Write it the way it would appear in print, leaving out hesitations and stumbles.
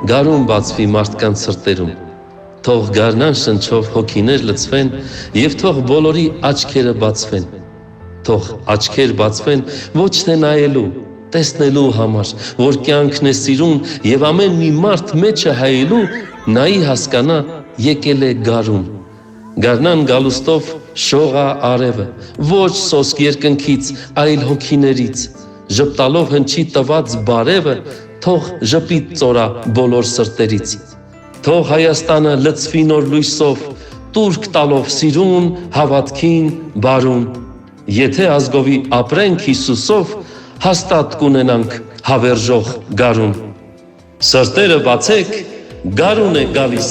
գարուն բացվի մարդկանց սրտերում։ Թող գարնան շնչով հոգիներ լցվեն և թող բոլորի աչքերը բացվեն։ Թող աչքեր բացվեն ոչ թե նայելու, տեսնելու համար, որ կյանքն է սիրուն և ամեն մի մարդ մեջը հայելու, նայի հասկանա եկել է գարուն։ Գարնան գալուստով շողա արևը, ոչ սոսկ երկնքից, այլ հոգիներից, ժպտալով հնչի տված բարևը, թող ժպիտ ծորա բոլոր սրտերից։ Թող Հայաստանը լցվի նոր լույսով, տուրք տալով սիրուն, հավատքին, բարուն։ Եթե ազգովի ապրենք Հիսուսով, հաստատ կունենանք հավերժող գարուն։ Սրտերը բացեք, գարուն է գալիս։